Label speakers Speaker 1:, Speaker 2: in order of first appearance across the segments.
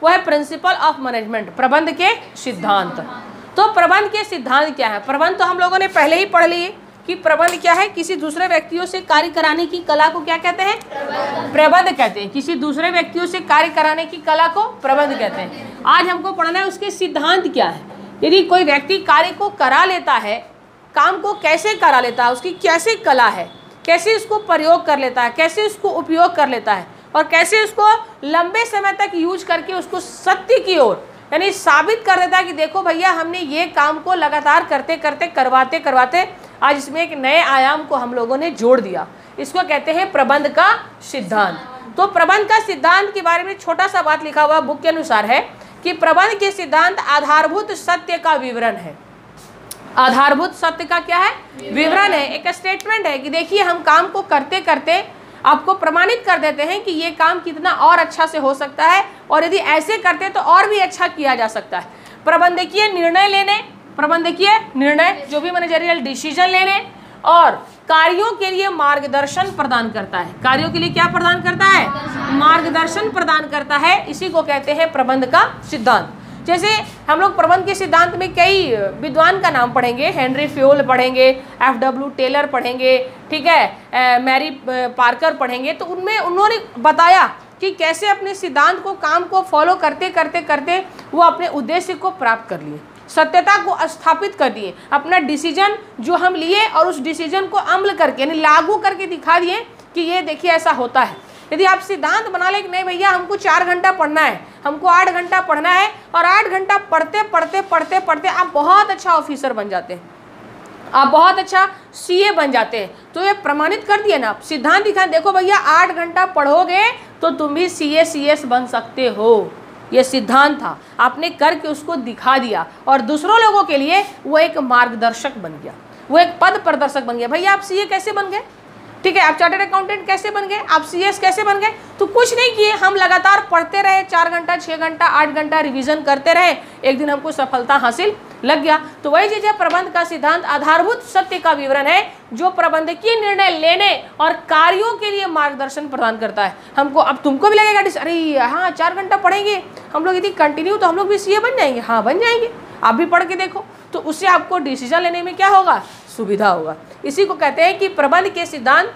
Speaker 1: वो है principal of management, प्रबंध के सिद्धांत। तो प्रबंध के सिद्धांत क्या है? प्रबंध तो हम लोगों ने पहले ही पढ़ लिए कि प्रबंध क्या है, किसी दूसरे व्यक्तियों से कार्य कराने की कला को क्या कहते हैं? प्रबंध कहते हैं। किसी दूसरे व्यक्तियों से कार्य कराने की कला को प्रबंध कहते हैं। आज हमको पढ़ना है उसके सिद्धांत क्या है। यदि कोई व्यक्ति कार्य को करा लेता है, काम को कैसे करा लेता है, उसकी कैसे कला है, कैसे उसको प्रयोग कर लेता है, कैसे उसको उपयोग कर लेता है और कैसे उसको लंबे समय तक यूज करके उसको सत्य की ओर यानी साबित कर देता है कि देखो भैया हमने ये काम को लगातार करते करते करवाते करवाते आज इसमें एक नए आयाम को हम लोगों ने जोड़ दिया। इसको कहते हैं प्रबंध का सिद्धांत। तो प्रबंध का सिद्धांत के बारे में छोटा सा बात लिखा हुआ बुक के अनुसार है कि प्रबंध के सिद्धांत आधारभूत सत्य का विवरण है। आधारभूत सत्य का क्या है? विवरण है। एक स्टेटमेंट है कि देखिए हम काम को करते करते आपको प्रमाणित कर देते हैं कि ये काम कितना और अच्छा से हो सकता है और यदि ऐसे करते तो और भी अच्छा किया जा सकता है। प्रबंधकीय निर्णय लेने, प्रबंधकीय निर्णय जो भी मैनेजरियल डिसीजन लेने और कार्यों के लिए मार्गदर्शन प्रदान करता है। कार्यों के लिए क्या प्रदान करता है? मार्गदर्शन प्रदान करता है। इसी को कहते हैं प्रबंध का सिद्धांत। जैसे हम लोग प्रबंध के सिद्धांत में कई विद्वान का नाम पढ़ेंगे, हेनरी फ्योल पढ़ेंगे, एफ.डब्ल्यू. टेलर पढ़ेंगे, ठीक है, मैरी पार्कर पढ़ेंगे। तो उनमें उन्होंने बताया कि कैसे अपने सिद्धांत को, काम को फॉलो करते करते करते वो अपने उद्देश्य को प्राप्त कर लिए, सत्यता को स्थापित कर दिए। अपना डिसीजन जो हम लिए और उस डिसीजन को अमल करके यानी लागू करके दिखा दिए कि ये देखिए ऐसा होता है। यदि आप सिद्धांत बना ले कि नहीं भैया हमको 4 घंटा पढ़ना है, हमको 8 घंटा पढ़ना है और 8 घंटा पढ़ते पढ़ते पढ़ते पढ़ते आप बहुत अच्छा ऑफिसर बन जाते हैं, आप बहुत अच्छा सीए बन जाते हैं, तो ये प्रमाणित कर दिए ना आप। सिद्धांत दिखा, देखो भैया 8 घंटा पढ़ोगे तो तुम भी सीए सीएस बन सकते हो। ये सिद्धांत था, आपने करके उसको दिखा दिया और दूसरों लोगों के लिए वो एक मार्गदर्शक बन गया, वो एक पद प्रदर्शक बन गया। भैया आप सीए कैसे बन गए? ठीक है, आप चार्टर्ड अकाउंटेंट कैसे बन गए? आप सीएस कैसे बन गए? तो कुछ नहीं किए, हम लगातार पढ़ते रहे, 4 घंटा 6 घंटा 8 घंटा रिवीजन करते रहे, एक दिन हमको सफलता हासिल लग गया। तो वही चीज है, प्रबंध का सिद्धांत आधारभूत सत्य का विवरण है जो प्रबंधकीय निर्णय लेने और कार्यों के लिए मार्गदर्शन प्रदान करता है। हमको अब तुमको भी लगेगा अरे हाँ 4 घंटा पढ़ेंगे हम लोग यदि कंटिन्यू तो हम लोग भी सीए बन जाएंगे। हाँ बन जाएंगे, आप भी पढ़ के देखो, तो उससे आपको डिसीजन लेने में क्या होगा? सुविधा होगा। इसी को कहते हैं कि प्रबंध के सिद्धांत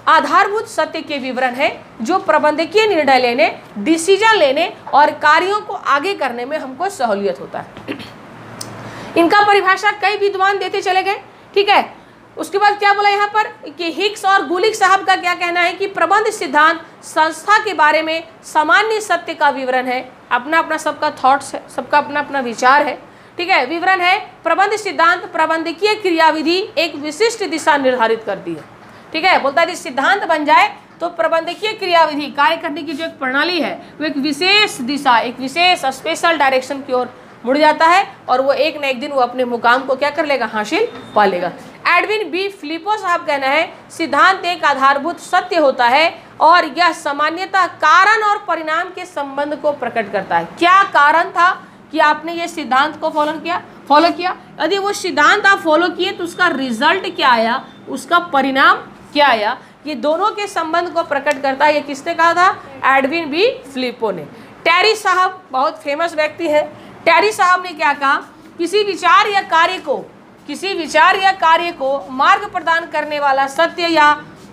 Speaker 1: आधारभूत सत्य के विवरण है जो प्रबंधकीय निर्णय लेने, डिसीजन लेने और कार्यों को आगे करने में हमको सहूलियत होता है। इनका परिभाषा कई विद्वान देते चले गए, ठीक है। उसके बाद क्या बोला यहाँ पर कि हिक्स और गुलिक साहब का क्या कहना है कि प्रबंध सिद्धांत संस्था के बारे में सामान्य सत्य का विवरण है। अपना अपना सबका थॉट्स है, सबका अपना अपना विचार है, ठीक है, विवरण है। प्रबंध सिद्धांत प्रबंधकीय क्रियाविधि एक विशिष्ट दिशा निर्धारित करती है, ठीक है। बोलता है सिद्धांत बन जाए तो प्रबंधकीय क्रियाविधि कार्य करने की जो एक प्रणाली है वो एक विशेष दिशा, एक विशेष स्पेशल डायरेक्शन की ओर मुड़ जाता है और वो एक न एक दिन वो अपने मुकाम को क्या कर लेगा? हासिल पा लेगा। एडविन बी फिलिपो साहब कहना है सिद्धांत एक आधारभूत सत्य होता है और यह सामान्यतः कारण और परिणाम के संबंध को प्रकट करता है। क्या कारण था कि आपने ये सिद्धांत को फॉलो किया? यदि वो सिद्धांत आप फॉलो किए तो उसका रिजल्ट क्या आया, उसका परिणाम क्या आया, ये दोनों के संबंध को प्रकट करता है। ये किसने कहा था? एडविन बी फिलिपो ने। टेरी साहब बहुत फेमस व्यक्ति है। टेरी साहब ने क्या कहा? किसी विचार या कार्य को मार्ग प्रदान करने वाला सत्य या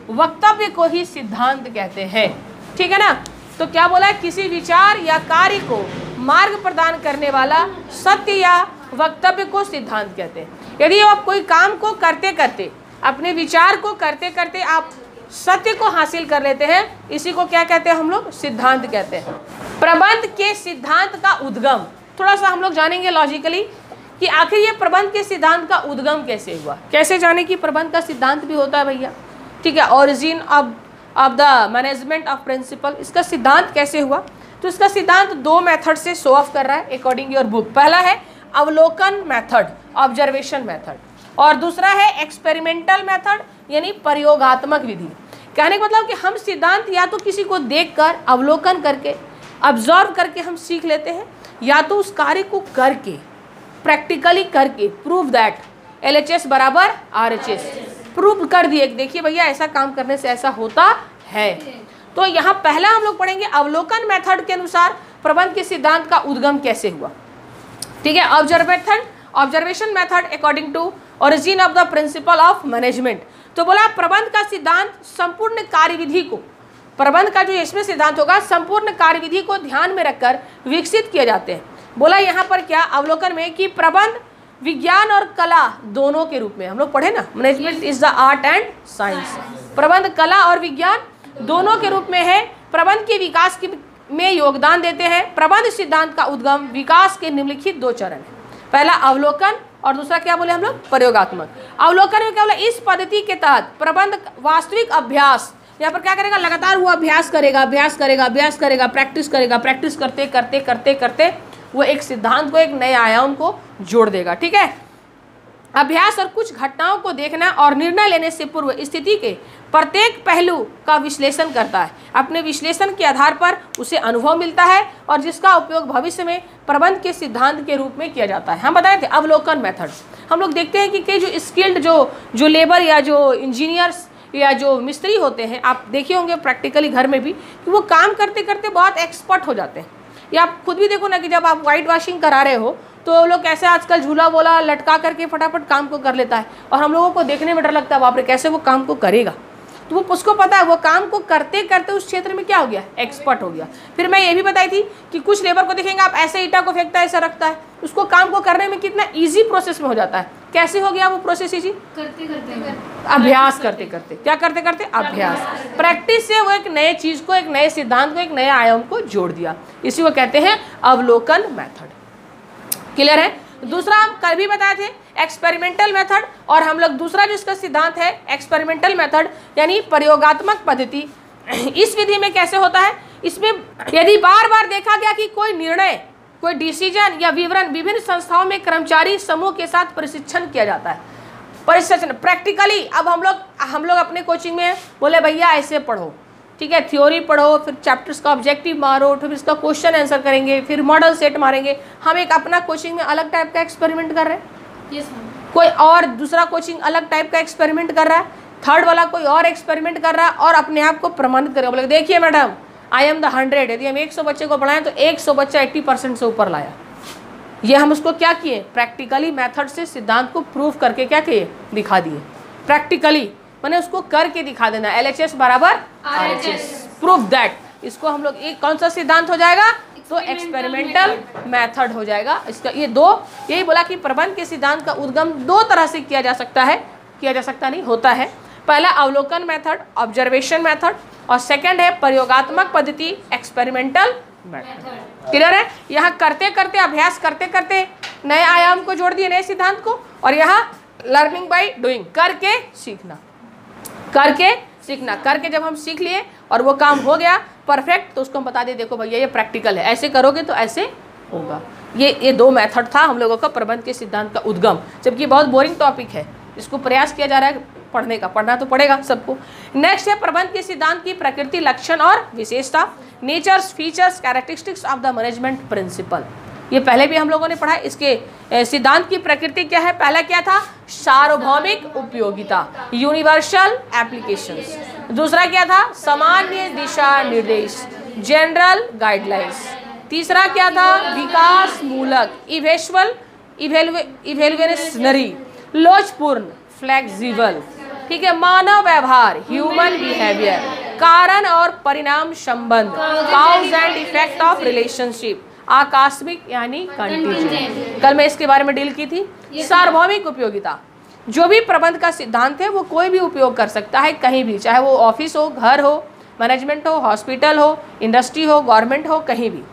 Speaker 1: वक्तव्य को ही सिद्धांत कहते हैं, ठीक है ना। तो क्या बोला? किसी विचार या कार्य को मार्ग प्रदान करने वाला सत्य या वक्तव्य को सिद्धांत कहते हैं। यदि आप कोई काम को करते करते, अपने विचार को करते करते आप सत्य को हासिल कर लेते हैं, इसी को क्या कहते हैं हम लोग? सिद्धांत कहते हैं। प्रबंध के सिद्धांत का उद्गम थोड़ा सा हम लोग जानेंगे लॉजिकली कि आखिर ये प्रबंध के सिद्धांत का उद्गम कैसे हुआ। कैसे जाने कि प्रबंध का सिद्धांत भी होता है भैया, ठीक है। Origin of the management of principle, इसका सिद्धांत कैसे हुआ? तो इसका सिद्धांत 2 मेथड से शो ऑफ कर रहा है अकॉर्डिंग योर बुक। पहला है अवलोकन मेथड, ऑब्जर्वेशन मेथड, और दूसरा है एक्सपेरिमेंटल मेथड यानी प्रयोगात्मक विधि। कहने का मतलब कि हम सिद्धांत या तो किसी को देखकर, अवलोकन करके, ऑब्जर्व करके हम सीख लेते हैं, या तो उस कार्य को करके, प्रैक्टिकली करके, प्रूव दैट LHS बराबर RHS, प्रूव कर दिए, देखिए भैया ऐसा काम करने से ऐसा होता है। तो यहाँ पहला हम लोग पढ़ेंगे अवलोकन मेथड के अनुसार प्रबंध के सिद्धांत का उद्गम कैसे हुआ। ठीक है, observation method according to origin of the principle of management. तो बोला प्रबंध का सिद्धांत संपूर्ण कार्यविधि को, प्रबंध का जो इसमें सिद्धांत होगा संपूर्ण कार्यविधि को ध्यान में रखकर विकसित किए जाते हैं। बोला यहाँ पर क्या अवलोकन में कि प्रबंध विज्ञान और कला दोनों के रूप में, हम लोग पढ़े ना, management is the art and science, प्रबंध कला और विज्ञान दोनों के रूप में है, प्रबंध के विकास में योगदान देते हैं। प्रबंध सिद्धांत का उद्गम विकास के निम्नलिखित 2 चरण है, पहला अवलोकन और दूसरा क्या बोले हम लोग, प्रयोगात्मक। अवलोकन में क्या बोला, इस पद्धति के तहत प्रबंध वास्तविक अभ्यास, यहाँ पर क्या करेगा, लगातार वो अभ्यास करेगा, प्रैक्टिस करते वो एक सिद्धांत को, एक नए आयाम को जोड़ देगा। ठीक है, अभ्यास और कुछ घटनाओं को देखना और निर्णय लेने से पूर्व स्थिति के प्रत्येक पहलू का विश्लेषण करता है। अपने विश्लेषण के आधार पर उसे अनुभव मिलता है और जिसका उपयोग भविष्य में प्रबंध के सिद्धांत के रूप में किया जाता है। हम बताए थे अवलोकन मेथड, हम लोग देखते हैं कि कई जो स्किल्ड जो लेबर या जो इंजीनियर्स या जो मिस्त्री होते हैं, आप देखे होंगे प्रैक्टिकली घर में भी, कि वो काम करते करते बहुत एक्सपर्ट हो जाते हैं। या आप खुद भी देखो ना कि जब आप वाइट वॉशिंग करा रहे हो तो लोग कैसे आजकल झूला बोला लटका करके फटाफट काम को कर लेता है, और हम लोगों को देखने में डर लगता है बाप रे कैसे वो काम को करेगा। तो वो उसको पता है वो काम को करते करते उस क्षेत्र में क्या हो गया, एक्सपर्ट हो गया। फिर मैं ये भी बताई थी कि कुछ लेबर को देखेंगे आप ऐसे ईटा को फेंकता है, ऐसा रखता है, उसको काम को करने में कितना ईजी प्रोसेस में हो जाता है। कैसे हो गया वो प्रोसेस ईजी, अभ्यास करते करते, क्या करते करते, अभ्यास, प्रैक्टिस से वो एक नए चीज को, एक नए सिद्धांत को, एक नए आयाम को जोड़ दिया। इसी को कहते हैं अवलोकन मेथड। क्लियर है। दूसरा हम कल भी बताए थे एक्सपेरिमेंटल मेथड, और हम लोग दूसरा जो इसका सिद्धांत है एक्सपेरिमेंटल मेथड यानी प्रयोगात्मक पद्धति। इस विधि में कैसे होता है, इसमें यदि बार बार देखा गया कि कोई निर्णय, कोई डिसीजन या विवरण विभिन्न संस्थाओं में कर्मचारी समूह के साथ प्रशिक्षण किया जाता है। प्रशिक्षण प्रैक्टिकली, अब हम लोग अपने कोचिंग में बोले भैया ऐसे पढ़ो, ठीक है, थ्योरी पढ़ो, फिर चैप्टर्स का ऑब्जेक्टिव मारो, फिर इसका क्वेश्चन आंसर करेंगे, फिर मॉडल सेट मारेंगे। हम एक अपना कोचिंग में अलग टाइप का एक्सपेरिमेंट कर रहे हैं, कोई और दूसरा कोचिंग अलग टाइप का एक्सपेरिमेंट कर रहा है, थर्ड वाला कोई और एक्सपेरिमेंट कर रहा है और अपने आप को प्रमाणित करेगा। बोले देखिए मैडम आई एम द 100, यदि हम 100 बच्चे को पढ़ाएं तो 100 बच्चा 80% से ऊपर लाया। ये हम उसको क्या किए, प्रैक्टिकली मेथड से सिद्धांत को प्रूव करके क्या किए, दिखा दिए। प्रैक्टिकली मैंने उसको करके दिखा देना, LHS बराबर RHS, प्रूफ दैट। इसको हम लोग एक कौन सा सिद्धांत हो जाएगा, तो एक्सपेरिमेंटल मेथड हो जाएगा। इसका ये दो, यही बोला कि प्रबंध के सिद्धांत का उद्गम 2 तरह से किया जा सकता है, किया जा सकता नहीं, होता है। पहला अवलोकन मेथड, ऑब्जर्वेशन मेथड, और सेकंड है प्रयोगात्मक पद्धति, एक्सपेरिमेंटल मेथड। क्लियर है। यहाँ करते करते, अभ्यास करते करते नए आयाम को जोड़ दिए, नए सिद्धांत को, और यहाँ लर्निंग बाय डूइंग, करके सीखना, करके सीखना, करके जब हम सीख लिए और वो काम हो गया परफेक्ट, तो उसको हम बता दिए देखो भैया ये प्रैक्टिकल है, ऐसे करोगे तो ऐसे होगा। ये 2 मेथड था हम लोगों का प्रबंध के सिद्धांत का उद्गम, जबकि बहुत बोरिंग टॉपिक है, इसको प्रयास किया जा रहा है पढ़ने का, पढ़ना तो पड़ेगा सबको। नेक्स्ट है प्रबंध के सिद्धांत की प्रकृति, लक्षण और विशेषता, natures, features, characteristics of the management principle. ये पहले भी हम लोगों ने पढ़ा। इसके सिद्धांत की प्रकृति क्या है, पहला क्या था, सार्वभौमिक उपयोगिता, यूनिवर्सल एप्लीकेशंस। दूसरा क्या था, सामान्य दिशा निर्देश, जनरल गाइडलाइंस। तीसरा क्या था, विकास मूलक, इवेल्युएशनरी, लोचपूर्ण, फ्लेक्सिबल, ठीक है, मानव व्यवहार, ह्यूमन बिहेवियर, कारण और परिणाम संबंध, cause and effect of relationship, आकस्मिक यानी कंटीजेंट। कल मैं इसके बारे में डील की थी। सार्वभौमिक उपयोगिता, जो भी प्रबंध का सिद्धांत है वो कोई भी उपयोग कर सकता है कहीं भी, चाहे वो ऑफिस हो, घर हो, मैनेजमेंट हो, हॉस्पिटल हो, इंडस्ट्री हो, गवर्नमेंट हो, कहीं भी।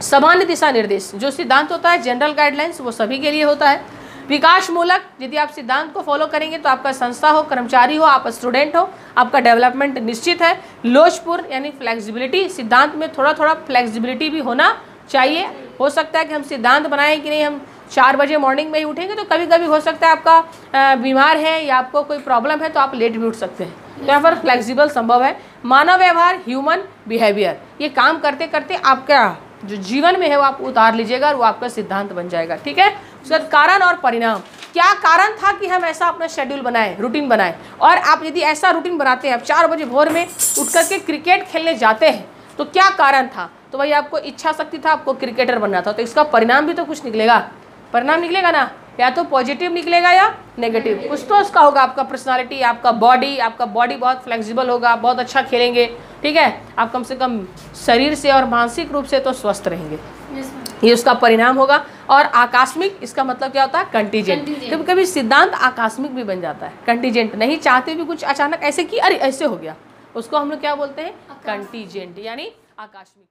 Speaker 1: सामान्य दिशा निर्देश, जो सिद्धांत होता है, जनरल गाइडलाइंस, वो सभी के लिए होता है। विकास मूलक, यदि आप सिद्धांत को फॉलो करेंगे तो आपका संस्था हो, कर्मचारी हो, आप स्टूडेंट हो, आपका डेवलपमेंट निश्चित है। लोचपूर्ण यानी फ्लेक्सिबिलिटी, सिद्धांत में थोड़ा थोड़ा फ्लेक्सिबिलिटी भी होना चाहिए। हो सकता है कि हम सिद्धांत बनाएं कि नहीं हम 4 बजे मॉर्निंग में ही उठेंगे, तो कभी कभी हो सकता है आपका बीमार है या आपको कोई प्रॉब्लम है तो आप लेट भी उठ सकते हैं, तो यहाँ पर फ्लेक्सिबल संभव है। मानव व्यवहार, ह्यूमन बिहेवियर, ये काम करते करते आपका जो जीवन में है वो आप उतार लीजिएगा और वो आपका सिद्धांत बन जाएगा। ठीक है। उसके बाद कारण और परिणाम, क्या कारण था कि हम ऐसा अपना शेड्यूल बनाए, रूटीन बनाए, और आप यदि ऐसा रूटीन बनाते हैं, आप 4 बजे भोर में उठ करके क्रिकेट खेलने जाते हैं तो क्या कारण था, तो भाई आपको इच्छा शक्ति था, आपको क्रिकेटर बनना था, तो इसका परिणाम भी तो कुछ निकलेगा, परिणाम निकलेगा ना, या तो पॉजिटिव निकलेगा या नेगेटिव, कुछ तो उसका होगा। आपका पर्सनालिटी, आपका बॉडी बहुत फ्लेक्सिबल होगा, बहुत अच्छा खेलेंगे, ठीक है, आप कम से कम शरीर से और मानसिक रूप से तो स्वस्थ रहेंगे, ये उसका परिणाम होगा। और आकस्मिक, इसका मतलब क्या होता है, कंटीजेंट। कभी कभी सिद्धांत आकस्मिक भी बन जाता है, कंटीजेंट, नहीं चाहते भी कुछ अचानक ऐसे कि अरे ऐसे हो गया, उसको हम लोग क्या बोलते हैं, कंटीजेंट, यानी आकस्मिक।